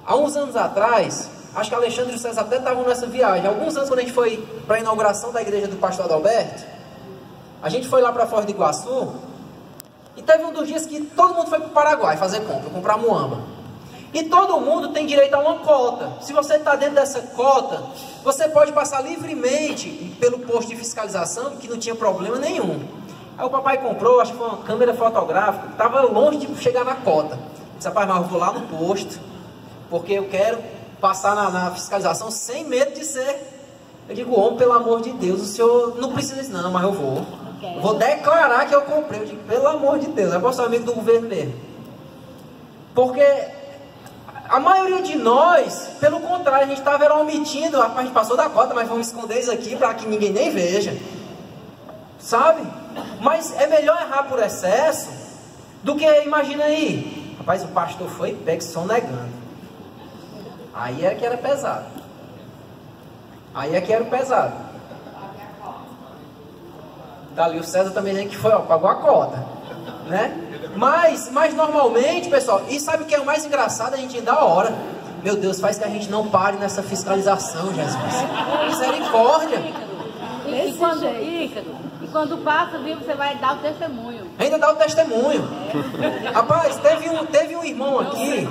Há uns anos atrás, acho que Alexandre e o César até estavam nessa viagem. Há alguns anos, quando a gente foi para a inauguração da igreja do pastor Adalberto, a gente foi lá para Foz do Iguaçu, e teve um dos dias que todo mundo foi para o Paraguai fazer compra, comprar muamba. E todo mundo tem direito a uma cota. Se você está dentro dessa cota, você pode passar livremente pelo posto de fiscalização, que não tinha problema nenhum. Aí o papai comprou, acho que foi uma câmera fotográfica, que estava longe de chegar na cota. Disse, rapaz, mas eu vou lá no posto, porque eu quero passar na fiscalização sem medo de ser. Eu digo, homem, pelo amor de Deus, o senhor não precisa disso, não, mas eu vou. Eu vou declarar que eu comprei. Eu digo, pelo amor de Deus, eu posso ser amigo do governo mesmo. Porque a maioria de nós, pelo contrário, a gente estava omitindo, a gente passou da cota, mas vamos esconder isso aqui para que ninguém nem veja. Sabe? Mas é melhor errar por excesso do que, imagina aí, rapaz, o pastor foi pego sonegando. Aí é que era pesado. Aí é que era o pesado. Tá ali o César também, gente, que foi, ó, pagou a cota, né? Mas normalmente, pessoal, e sabe o que é o mais engraçado? A gente dá a hora. Meu Deus, faz que a gente não pare nessa fiscalização, Jesus. Misericórdia. E quando passa, viu, você vai dar o testemunho. Ainda dá o testemunho. Rapaz, teve um irmão aqui.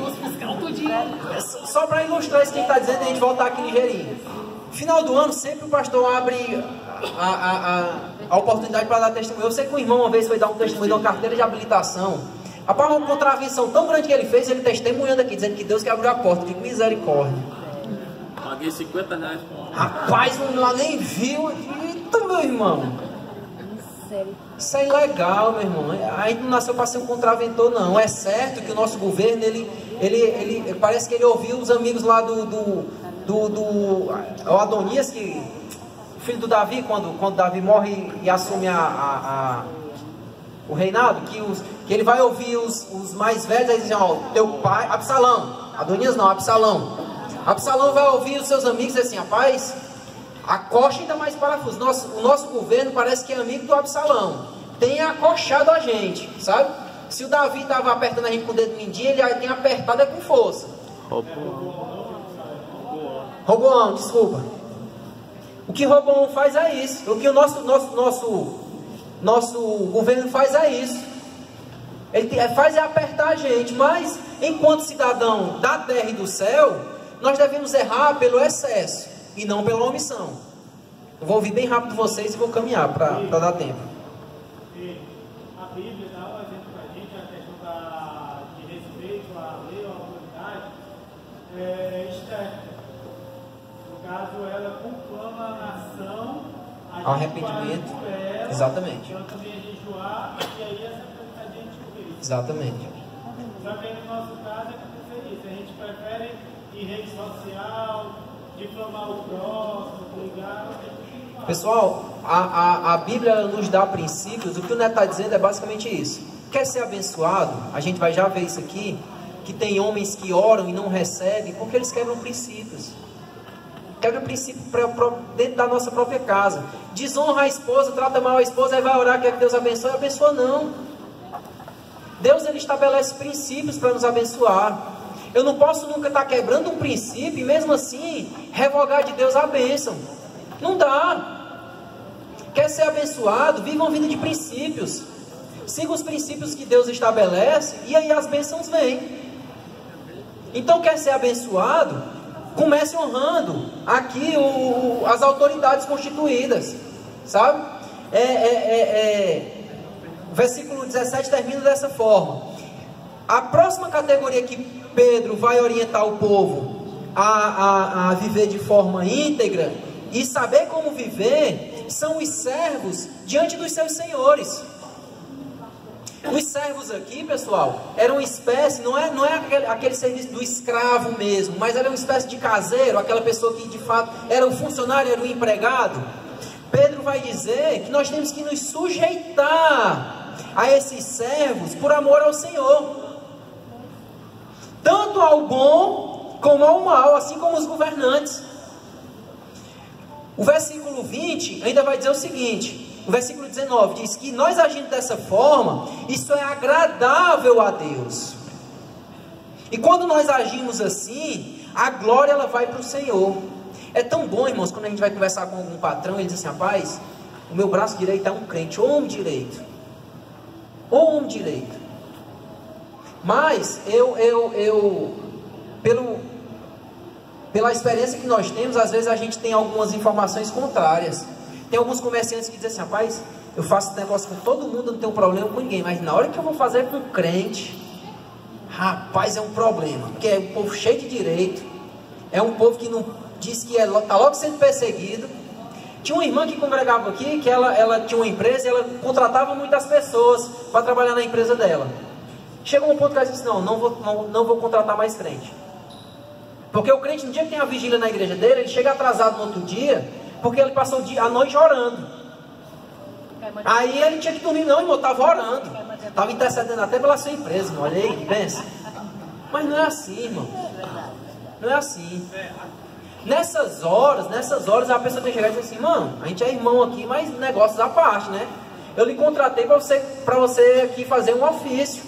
Só para ilustrar isso que está dizendo, a gente voltar aqui ligeirinho. Final do ano, sempre o pastor abre a oportunidade para dar testemunho. Eu sei que um irmão uma vez foi dar um testemunho de uma carteira de habilitação. Rapaz, uma contravenção tão grande que ele fez, ele testemunhando aqui, dizendo que Deus que abriu a porta. Que misericórdia. Paguei R$50. Rapaz, não lá nem viu. Eita, meu irmão. Isso é ilegal, meu irmão. A gente não nasceu para ser um contraventor, não. É certo que o nosso governo, ele parece que ele ouviu os amigos lá o Adonias, que o filho do Davi, quando Davi morre e assume o reinado, que ele vai ouvir os mais velhos, aí dizem, ó, teu pai, Absalão, Adonias não, Absalão vai ouvir os seus amigos e dizer assim, rapaz, acocha ainda mais parafuso. O nosso governo parece que é amigo do Absalão, tem acochado a gente, sabe? Se o Davi estava apertando a gente com o dedo mindinho, ele tem apertado com força. Roboão, desculpa. O que Roboão faz é isso. O que o nosso governo faz é isso. Ele faz é apertar a gente. Mas, enquanto cidadão da terra e do céu, nós devemos errar pelo excesso e não pela omissão. Eu vou ouvir bem rápido vocês e vou caminhar para dar tempo. A Bíblia dá um exemplo para a gente, a questão de respeito à lei ou à autoridade externa. No caso, ela conclama a nação Ao arrependimento. Ela, exatamente. Ela também é jejuar, e aí essa gente fez. Exatamente. Só que no nosso caso é acontecer isso. A gente prefere em rede social, difamar o próximo, ligar. Pessoal, a Bíblia nos dá princípios. O que o Neto está dizendo é basicamente isso. Quer ser abençoado? A gente vai já ver isso aqui, que tem homens que oram e não recebem porque eles quebram princípios. Quebra o princípio dentro da nossa própria casa. Desonra a esposa, trata mal a esposa, aí vai orar, quer que Deus abençoe. Abençoa não. Deus, ele estabelece princípios para nos abençoar. Eu não posso nunca estar quebrando um princípio e mesmo assim revogar de Deus a bênção. Não dá. Quer ser abençoado? Viva uma vida de princípios. Siga os princípios que Deus estabelece e aí as bênçãos vêm. Então, quer ser abençoado? Comece honrando aqui as autoridades constituídas, sabe? O versículo 17 termina dessa forma. A próxima categoria que Pedro vai orientar o povo a viver de forma íntegra e saber como viver são os servos diante dos seus senhores. Os servos aqui, pessoal, eram uma espécie, não é aquele serviço do escravo mesmo, mas era uma espécie de caseiro, aquela pessoa que de fato era um funcionário, era um empregado. Pedro vai dizer que nós temos que nos sujeitar a esses servos por amor ao Senhor, tanto ao bom como ao mal, assim como os governantes. O versículo 20 ainda vai dizer o seguinte. O versículo 19 diz que nós agindo dessa forma, isso é agradável a Deus. E quando nós agimos assim, a glória ela vai para o Senhor. É tão bom, irmãos, quando a gente vai conversar com algum patrão, ele diz assim: rapaz, o meu braço direito é um crente, ou homem direito. Ou homem direito. Mas pela experiência que nós temos, às vezes a gente tem algumas informações contrárias. Tem alguns comerciantes que dizem assim: rapaz, eu faço negócio com todo mundo, não tenho problema com ninguém, mas na hora que eu vou fazer com crente, rapaz, é um problema, porque é um povo cheio de direito, é um povo que não diz que está logo sendo perseguido. Tinha uma irmã que congregava aqui, que ela tinha uma empresa e ela contratava muitas pessoas para trabalhar na empresa dela. Chegou um ponto que ela disse: não vou contratar mais crente. Porque o crente, no dia que tem a vigília na igreja dele, ele chega atrasado no outro dia, porque ele passou a noite orando. Aí ele tinha que dormir. Não, irmão, estava orando, estava intercedendo até pela sua empresa, irmão. Olha aí, pensa. Mas não é assim, irmão. Não é assim. Nessas horas a pessoa tem que chegar e dizer assim: mano, a gente é irmão aqui, mas negócios à parte, né? Eu lhe contratei para você aqui fazer um ofício,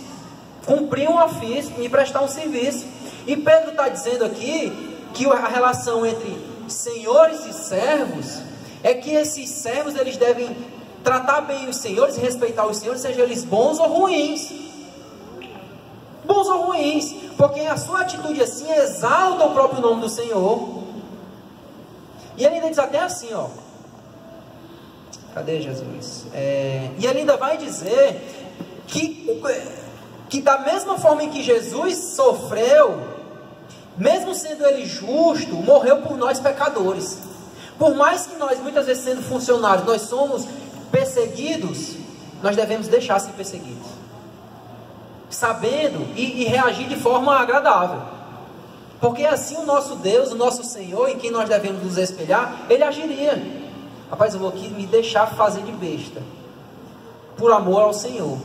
cumprir um ofício, me prestar um serviço. E Pedro está dizendo aqui que a relação entre senhores e servos é que esses servos eles devem tratar bem os senhores e respeitar os senhores, sejam eles bons ou ruins. Bons ou ruins, porque a sua atitude assim exalta o próprio nome do Senhor. E ele ainda diz até assim, ó. Cadê Jesus? E ele ainda vai dizer que da mesma forma em que Jesus sofreu, mesmo sendo ele justo, morreu por nós pecadores. Por mais que nós, muitas vezes sendo funcionários, nós somos perseguidos, nós devemos deixar ser perseguidos, sabendo e reagir de forma agradável. Porque assim o nosso Deus, o nosso Senhor, em quem nós devemos nos espelhar, Ele agiria. Rapaz, eu vou aqui me deixar fazer de besta, por amor ao Senhor.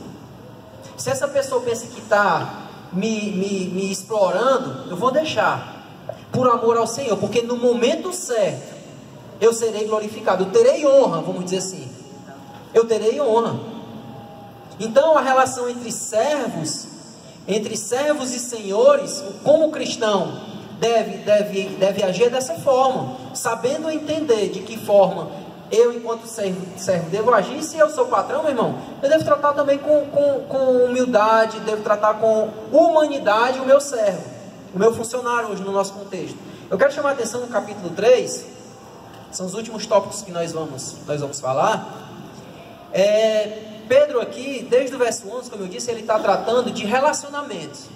Se essa pessoa pensa que está me explorando, eu vou deixar, por amor ao Senhor. Porque no momento certo, eu serei glorificado, eu terei honra, vamos dizer assim. Eu terei honra. Então a relação entre servos e senhores, como cristão deve agir dessa forma, sabendo entender de que forma eu, enquanto servo, devo agir. Se eu sou patrão, meu irmão, eu devo tratar também com humildade, devo tratar com humanidade o meu servo, o meu funcionário hoje no nosso contexto. Eu quero chamar a atenção no capítulo 3, são os últimos tópicos que nós vamos falar. Pedro aqui, desde o verso 11, como eu disse, ele está tratando de relacionamentos.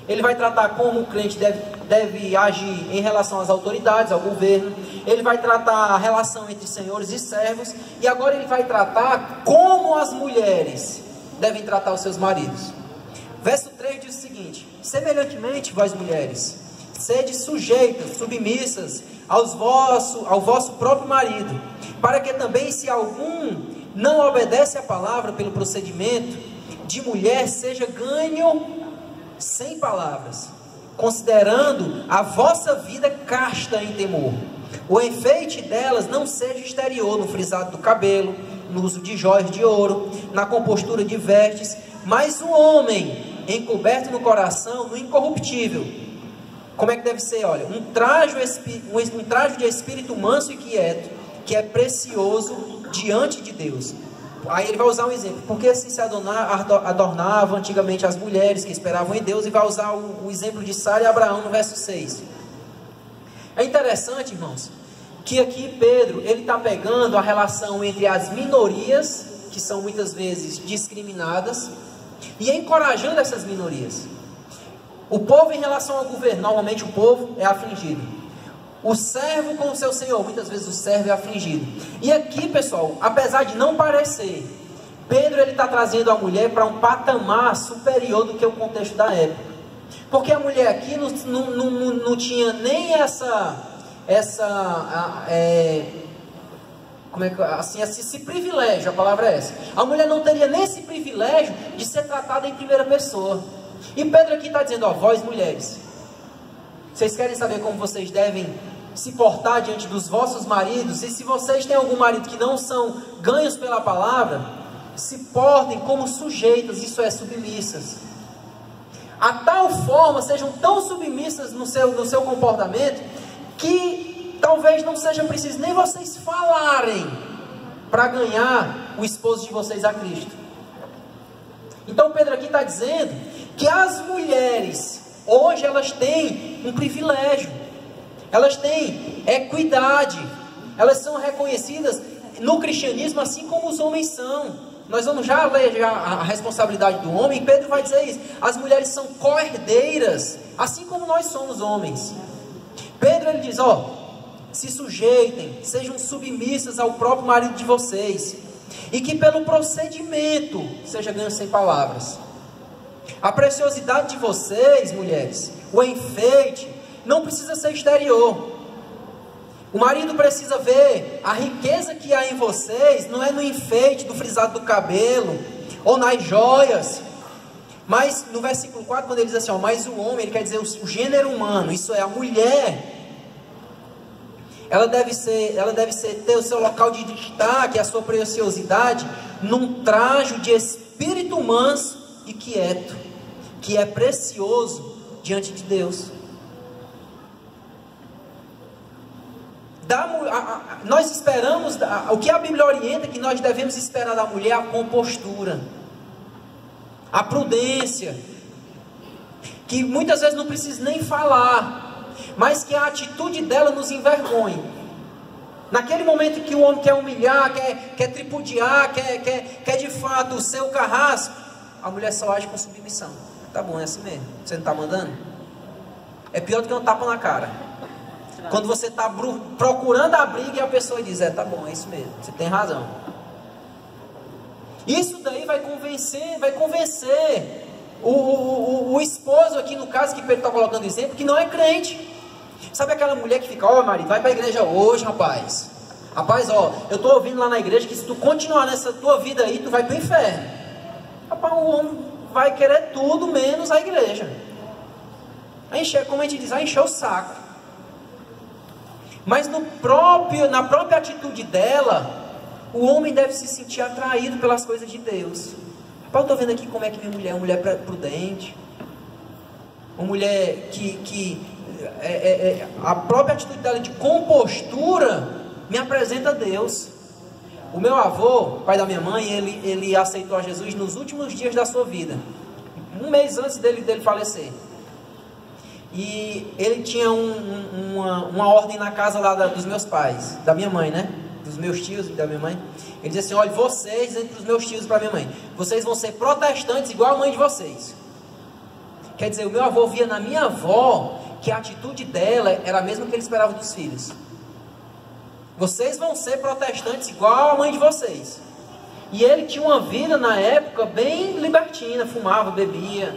Ele vai tratar como o crente deve agir em relação às autoridades, ao governo. Ele vai tratar a relação entre senhores e servos. E agora ele vai tratar como as mulheres devem tratar os seus maridos. Verso 3 diz o seguinte: semelhantemente, vós mulheres, sede sujeitas, submissas ao vosso próprio marido, para que também, se algum não obedece à palavra pelo procedimento de mulher, seja ganho sem palavras, considerando a vossa vida casta em temor. O enfeite delas não seja exterior, no frisado do cabelo, no uso de joias de ouro, na compostura de vestes, mas o homem encoberto no coração, no incorruptível. Como é que deve ser? Olha, um traje de espírito manso e quieto, que é precioso diante de Deus. Aí ele vai usar um exemplo: porque assim se adornava antigamente as mulheres que esperavam em Deus, e vai usar o exemplo de Sara e Abraão no verso 6. É interessante, irmãos, que aqui Pedro, ele está pegando a relação entre as minorias, que são muitas vezes discriminadas, e encorajando essas minorias. O povo em relação ao governo, normalmente o povo é afligido. O servo com o seu senhor, muitas vezes o servo é afligido. E aqui, pessoal, apesar de não parecer, Pedro ele está trazendo a mulher para um patamar superior do que o contexto da época. Porque a mulher aqui não tinha nem esse privilégio, a palavra é essa. A mulher não teria nem esse privilégio de ser tratada em primeira pessoa. E Pedro aqui está dizendo: ó, vós mulheres, vocês querem saber como vocês devem se portar diante dos vossos maridos? E se vocês têm algum marido que não são ganhos pela palavra, se portem como sujeitas, isso é, submissas. a tal forma, sejam tão submissas no seu comportamento, que talvez não seja preciso nem vocês falarem para ganhar o esposo de vocês a Cristo. Então Pedro aqui está dizendo que as mulheres, hoje elas têm um privilégio, elas têm equidade, elas são reconhecidas no cristianismo assim como os homens são. Nós vamos já ler a responsabilidade do homem, e Pedro vai dizer isso. As mulheres são co-herdeiras, assim como nós somos homens. Pedro ele diz, se sujeitem, sejam submissas ao próprio marido de vocês, e que pelo procedimento seja ganho sem palavras. A preciosidade de vocês, mulheres, o enfeite, não precisa ser exterior. O marido precisa ver a riqueza que há em vocês, não é no enfeite do frisado do cabelo, ou nas joias. Mas no versículo 4, quando ele diz assim, mas o homem, ele quer dizer o gênero humano, isso é a mulher. Ela deve ter o seu local de destaque, a sua preciosidade, num trajo de espírito manso e quieto, que é precioso diante de Deus. Nós esperamos, o que a Bíblia orienta, que nós devemos esperar da mulher, a compostura, a prudência, que muitas vezes não precisa nem falar, mas que a atitude dela nos envergonhe. Naquele momento que o homem quer humilhar, quer tripudiar, quer de fato ser o carrasco, a mulher só age com submissão. Tá bom, é assim mesmo. Você não está mandando? É pior do que um tapa na cara. Quando você está procurando a briga e a pessoa diz, tá bom, é isso mesmo, você tem razão. Isso daí vai convencer o esposo aqui, no caso que Pedro está colocando exemplo, que não é crente. Sabe aquela mulher que fica, marido, vai para a igreja hoje, rapaz. Rapaz, eu estou ouvindo lá na igreja que se tu continuar nessa tua vida aí, tu vai para o inferno. Rapaz, o homem vai querer tudo menos a igreja. Como a gente diz, vai encher o saco. Mas na própria atitude dela, o homem deve se sentir atraído pelas coisas de Deus. Rapaz, eu estou vendo aqui como é que minha mulher prudente, uma mulher que a própria atitude dela de compostura me apresenta a Deus. O meu avô, pai da minha mãe, ele aceitou a Jesus nos últimos dias da sua vida, um mês antes dele falecer. E ele tinha uma ordem na casa lá dos meus pais, da minha mãe, né? Dos meus tios e da minha mãe. Ele dizia assim, olha, vocês, entre os meus tios e para minha mãe, vocês vão ser protestantes igual a mãe de vocês. Quer dizer, o meu avô via na minha avó que a atitude dela era a mesma que ele esperava dos filhos. Vocês vão ser protestantes igual a mãe de vocês. E ele tinha uma vida na época bem libertina, fumava, bebia.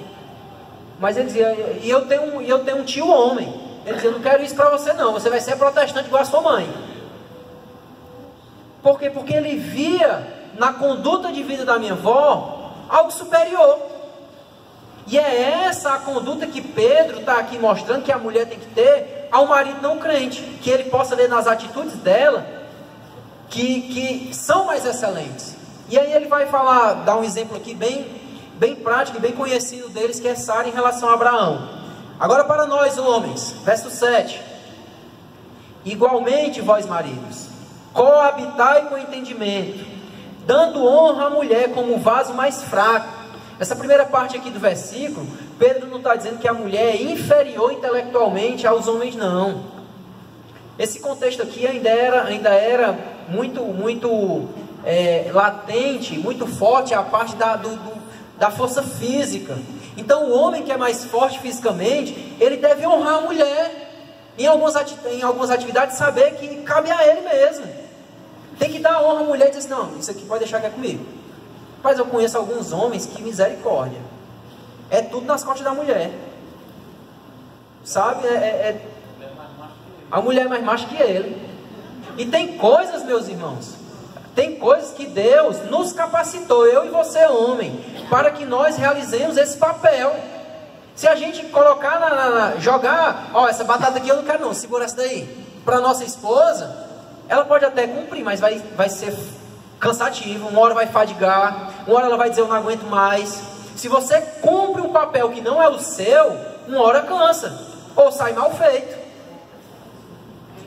Mas ele dizia, e eu tenho um tio homem. Ele dizia, eu não quero isso para você não, você vai ser protestante igual a sua mãe. Por quê? Porque ele via na conduta de vida da minha avó algo superior. E é essa a conduta que Pedro está aqui mostrando que a mulher tem que ter ao marido não crente. Que ele possa ver nas atitudes dela que são mais excelentes. E aí ele vai dar um exemplo aqui bem prático e bem conhecido deles, que é Sara em relação a Abraão. Agora para nós homens, verso 7. Igualmente vós maridos, coabitai com entendimento, dando honra à mulher como um vaso mais fraco. Essa primeira parte aqui do versículo, Pedro não está dizendo que a mulher é inferior intelectualmente aos homens, não. Esse contexto aqui ainda era muito latente, muito forte a parte da força física. Então o homem que é mais forte fisicamente, ele deve honrar a mulher em algumas atividades, saber que cabe a ele mesmo. Tem que dar honra à mulher e dizer assim, não, isso aqui pode deixar que é comigo. Mas eu conheço alguns homens que misericórdia, é tudo nas costas da mulher, sabe, a mulher é mais macho que ele. E tem coisas, meus irmãos, tem coisas que Deus nos capacitou, eu e você homem, para que nós realizemos esse papel. Se a gente colocar jogar, essa batata aqui eu não quero não, segura essa daí, para nossa esposa, ela pode até cumprir, mas vai ser cansativo, uma hora vai fadigar, uma hora ela vai dizer eu não aguento mais. se você cumpre um papel que não é o seu, uma hora cansa, ou sai mal feito.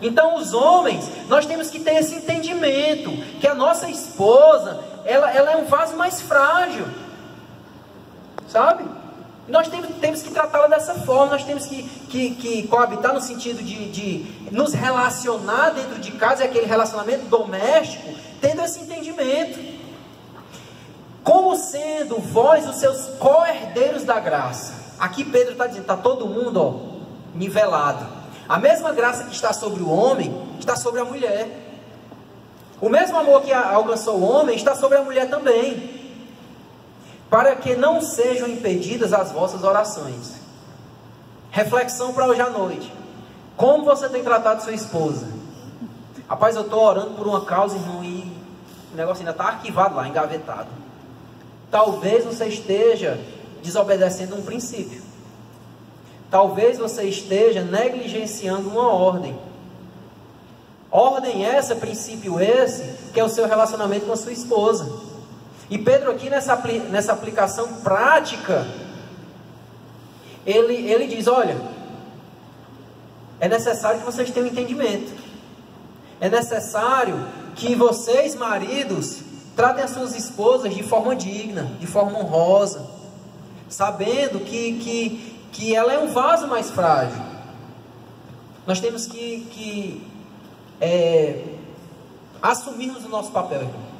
Então os homens, nós temos que ter esse entendimento, que a nossa esposa, ela é um vaso mais frágil, sabe? Nós temos que tratá-la dessa forma, nós temos que coabitar no sentido de nos relacionar dentro de casa, é aquele relacionamento doméstico, tendo esse entendimento. Como sendo vós os seus co-herdeiros da graça. Aqui Pedro está dizendo, está todo mundo nivelado. A mesma graça que está sobre o homem, está sobre a mulher. O mesmo amor que alcançou o homem, está sobre a mulher também. Para que não sejam impedidas as vossas orações. Reflexão para hoje à noite. Como você tem tratado sua esposa? Rapaz, eu estou orando por uma causa, irmão, e o negócio ainda está arquivado lá, engavetado. Talvez você esteja desobedecendo um princípio. Talvez você esteja negligenciando uma ordem. Ordem essa, princípio esse, que é o seu relacionamento com a sua esposa. E Pedro aqui nessa aplicação prática, ele diz, olha, é necessário que vocês tenham entendimento. É necessário que vocês, maridos, tratem as suas esposas de forma digna, de forma honrosa, sabendo que ela é um vaso mais frágil. Nós temos que assumirmos o nosso papel, irmão.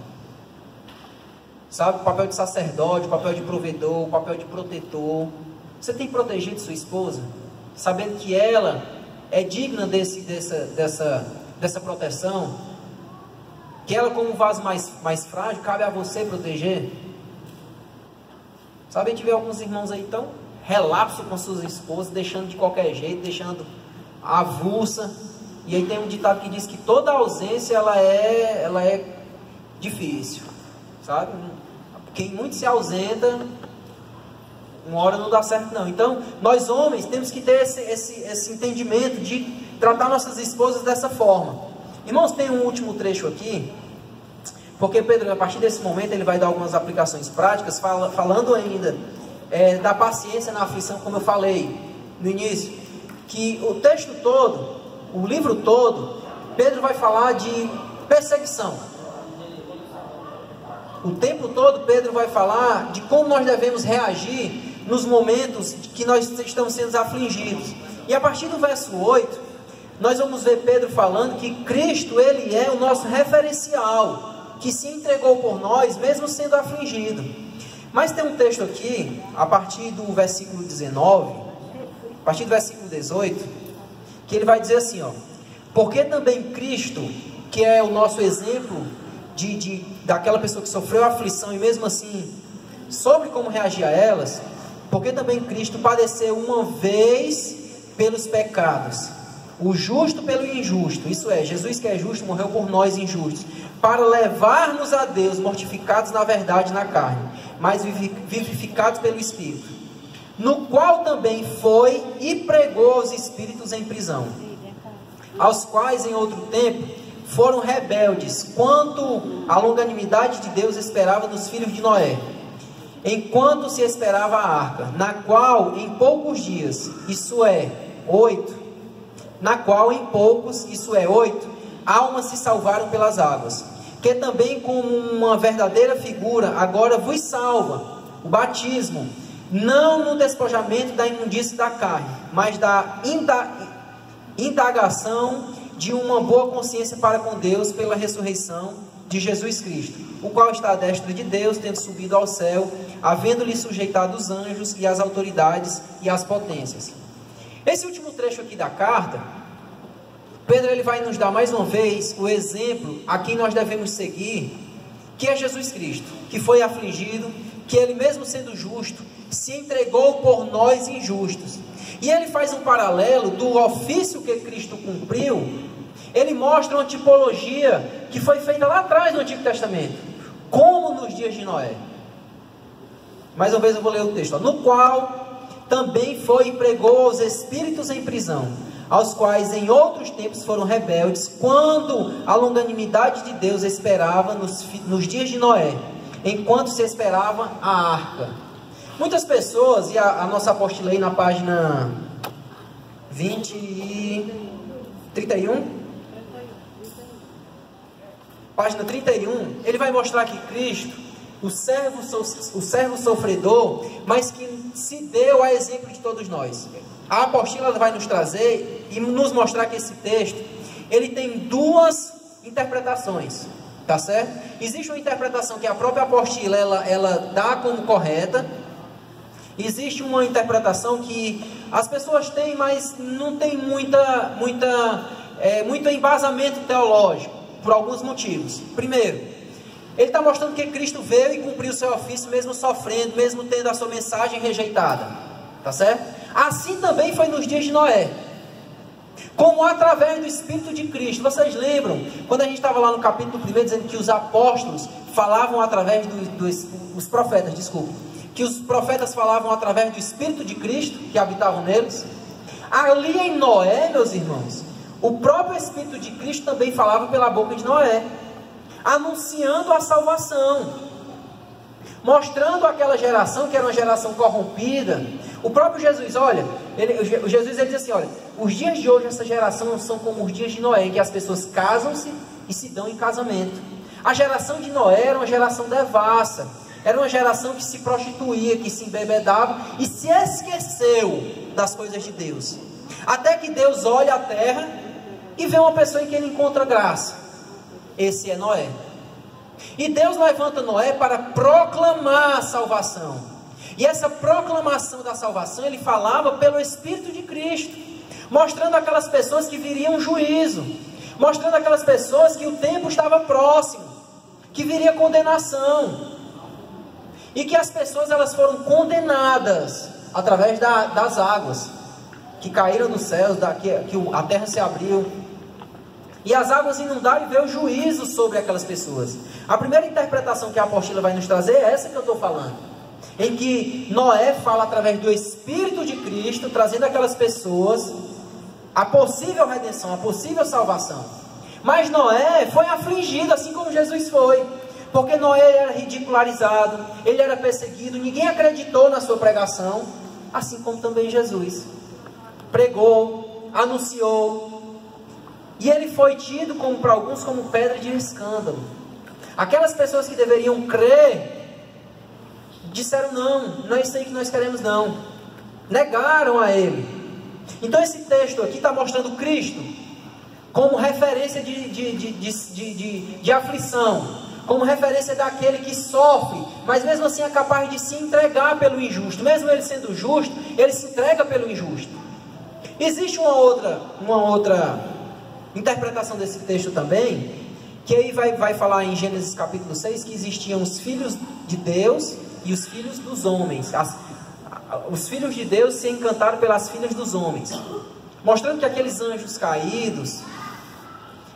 Sabe, o papel de sacerdote, o papel de provedor, o papel de protetor. Você tem protegido sua esposa, sabendo que ela é digna dessa proteção, que ela, como um vaso mais frágil, cabe a você proteger. Sabe, a gente vê alguns irmãos aí tão relapso com suas esposas, deixando de qualquer jeito, deixando avulsa. E aí tem um ditado que diz que toda ausência ela é difícil, sabe? Quem muito se ausenta, uma hora não dá certo não. Então, nós homens temos que ter esse entendimento de tratar nossas esposas dessa forma. Irmãos, tem um último trecho aqui, porque Pedro, a partir desse momento, ele vai dar algumas aplicações práticas, falando ainda da paciência na aflição, como eu falei no início, que o texto todo, o livro todo, Pedro vai falar de perseguição. O tempo todo Pedro vai falar de como nós devemos reagir nos momentos que nós estamos sendo afligidos. E a partir do verso 8, nós vamos ver Pedro falando que Cristo, ele é o nosso referencial, que se entregou por nós, mesmo sendo afligido. Mas tem um texto aqui, a partir do versículo 19, a partir do versículo 18, que ele vai dizer assim, ó: porque também Cristo, que é o nosso exemplo daquela pessoa que sofreu aflição e mesmo assim soube como reagir a elas, porque também Cristo padeceu uma vez pelos pecados, o justo pelo injusto, isso é, Jesus que é justo morreu por nós injustos, para levar-nos a Deus, mortificados na verdade na carne, mas vivificados pelo Espírito, no qual também foi e pregou aos espíritos em prisão, aos quais em outro tempo foram rebeldes, quanto a longanimidade de Deus esperava nos filhos de Noé, enquanto se esperava a arca, na qual em poucos dias, isso é, 8, almas se salvaram pelas águas, que também como uma verdadeira figura, agora vos salva, o batismo, não no despojamento da imundície da carne, mas da indagação de uma boa consciência para com Deus pela ressurreição de Jesus Cristo, o qual está à destra de Deus, tendo subido ao céu, havendo-lhe sujeitado os anjos e as autoridades e as potências. Esse último trecho aqui da carta, Pedro ele vai nos dar mais uma vez o exemplo a quem nós devemos seguir, que é Jesus Cristo, que foi afligido, que ele mesmo sendo justo, se entregou por nós injustos. E ele faz um paralelo do ofício que Cristo cumpriu. Ele mostra uma tipologia que foi feita lá atrás no Antigo Testamento, como nos dias de Noé. Mais uma vez eu vou ler o texto, no qual também foi e pregou aos espíritos em prisão, aos quais em outros tempos foram rebeldes, quando a longanimidade de Deus esperava nos dias de Noé, enquanto se esperava a arca, Muitas pessoas, e a nossa apostila aí na página 31, página 31, ele vai mostrar que Cristo, o servo sofredor, mas que se deu a exemplo de todos nós. A apostila vai nos trazer e nos mostrar que esse texto, ele tem duas interpretações, tá certo? Existe uma interpretação que a própria apostila, ela dá como correta. Existe uma interpretação que as pessoas têm, mas não tem muito embasamento teológico, por alguns motivos. Primeiro, ele está mostrando que Cristo veio e cumpriu o seu ofício, mesmo sofrendo, mesmo tendo a sua mensagem rejeitada, tá certo? Assim também foi nos dias de Noé, como através do Espírito de Cristo. Vocês lembram, quando a gente estava lá no capítulo 1, dizendo que os apóstolos falavam através os profetas, desculpa, que os profetas falavam através do Espírito de Cristo, que habitavam neles? Ali em Noé, meus irmãos, o próprio Espírito de Cristo também falava pela boca de Noé, anunciando a salvação, mostrando aquela geração que era uma geração corrompida. O próprio Jesus, olha, Jesus diz assim, olha, os dias de hoje, essa geração são como os dias de Noé, em que as pessoas casam-se e se dão em casamento. A geração de Noé era uma geração devassa, era uma geração que se prostituía, que se embebedava e se esqueceu das coisas de Deus. Até que Deus olha a terra e vê uma pessoa em que ele encontra graça. Esse é Noé. E Deus levanta Noé para proclamar a salvação. E essa proclamação da salvação, ele falava pelo Espírito de Cristo, mostrando aquelas pessoas que viriam juízo, mostrando aquelas pessoas que o tempo estava próximo, que viria condenação, e que as pessoas elas foram condenadas através das águas que caíram dos céus, que a terra se abriu, e as águas inundaram e veio juízo sobre aquelas pessoas. A primeira interpretação que a apostila vai nos trazer é essa que eu estou falando, em que Noé fala através do Espírito de Cristo, trazendo aquelas pessoas a possível redenção, a possível salvação. Mas Noé foi afligido, assim como Jesus foi, porque Noé era ridicularizado, ele era perseguido, ninguém acreditou na sua pregação, assim como também Jesus pregou, anunciou, e ele foi tido como, para alguns, como pedra de escândalo. Aquelas pessoas que deveriam crer disseram não é isso aí que nós queremos não, negaram a ele. Então esse texto aqui está mostrando Cristo como referência de aflição, como referência daquele que sofre, mas mesmo assim é capaz de se entregar pelo injusto. Mesmo ele sendo justo, ele se entrega pelo injusto. Existe uma outra interpretação desse texto também, que aí vai falar em Gênesis capítulo 6, que existiam os filhos de Deus e os filhos dos homens. Os filhos de Deus se encantaram pelas filhas dos homens, mostrando que aqueles anjos caídos,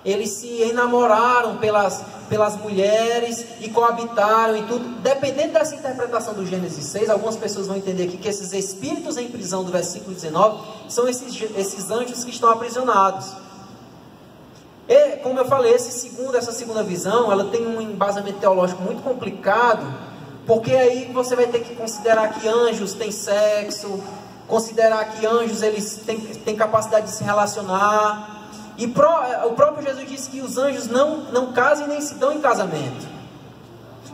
eles se enamoraram pelas mulheres e coabitaram e tudo. Dependendo dessa interpretação do Gênesis 6, algumas pessoas vão entender aqui que esses espíritos em prisão do versículo 19 são esses anjos que estão aprisionados. E, como eu falei, essa segunda visão, ela tem um embasamento teológico muito complicado, porque aí você vai ter que considerar que anjos têm sexo, considerar que anjos eles têm capacidade de se relacionar. E o próprio Jesus disse que os anjos não casam e nem se dão em casamento.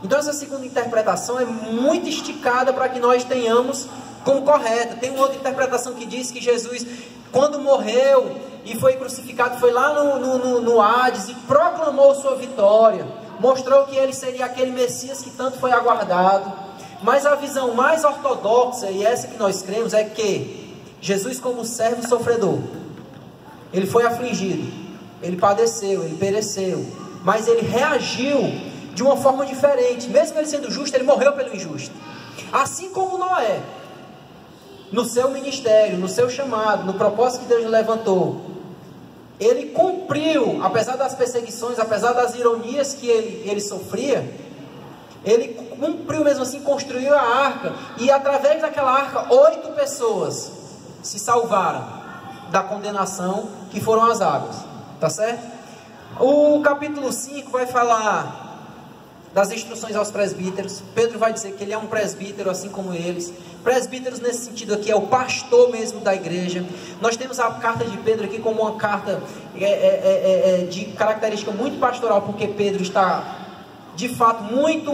Então essa segunda interpretação é muito esticada para que nós tenhamos como correta. Tem uma outra interpretação que diz que Jesus, quando morreu e foi crucificado, foi lá no Hades e proclamou sua vitória, mostrou que ele seria aquele Messias que tanto foi aguardado. Mas a visão mais ortodoxa, e essa que nós cremos, é que Jesus, como servo sofredor, ele foi afligido, ele padeceu, ele pereceu, mas ele reagiu de uma forma diferente. Mesmo ele sendo justo, ele morreu pelo injusto. Assim como Noé, no seu ministério, no seu chamado, no propósito que Deus lhe levantou, ele cumpriu, apesar das perseguições, apesar das ironias que ele sofria, ele cumpriu mesmo assim, construiu a arca, e através daquela arca, 8 pessoas se salvaram da condenação, que foram as águas, tá certo? O capítulo 5 vai falar das instruções aos presbíteros. Pedro vai dizer que ele é um presbítero assim como eles. Presbíteros nesse sentido aqui é o pastor mesmo da igreja. Nós temos a carta de Pedro aqui como uma carta de característica muito pastoral, porque Pedro está de fato muito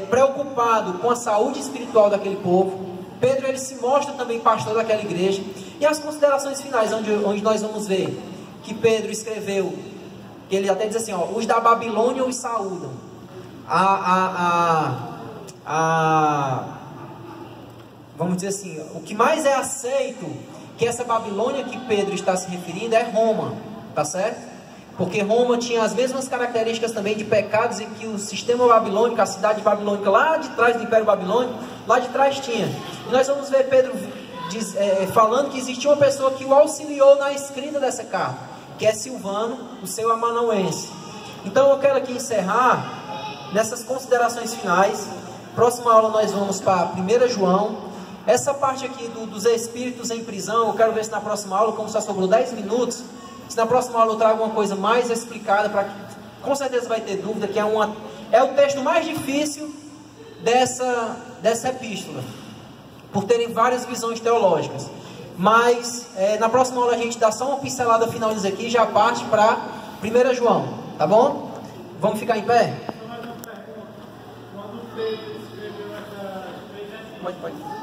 preocupado com a saúde espiritual daquele povo. Pedro, ele se mostra também pastor daquela igreja. E as considerações finais, onde nós vamos ver que Pedro escreveu, que ele até diz assim, ó, os da Babilônia os saúdam. Vamos dizer assim, o que mais é aceito, que essa Babilônia que Pedro está se referindo, é Roma, tá certo? Porque Roma tinha as mesmas características também de pecados em que o sistema babilônico, a cidade babilônica lá de trás do Império Babilônico, lá de trás tinha. E nós vamos ver Pedro falando que existia uma pessoa que o auxiliou na escrita dessa carta, que é Silvano, o seu amanuense. Então eu quero aqui encerrar nessas considerações finais. Próxima aula nós vamos para 1 João. Essa parte aqui dos espíritos em prisão, eu quero ver se na próxima aula, como só sobrou 10 minutos, se na próxima aula eu trago uma coisa mais explicada, para que com certeza vai ter dúvida, que é o texto mais difícil dessa epístola, por terem várias visões teológicas. Mas na próxima aula a gente dá só uma pincelada final disso aqui e já parte para 1 João, tá bom? Vamos ficar em pé? Quando Pedro escreveu essas três Pode.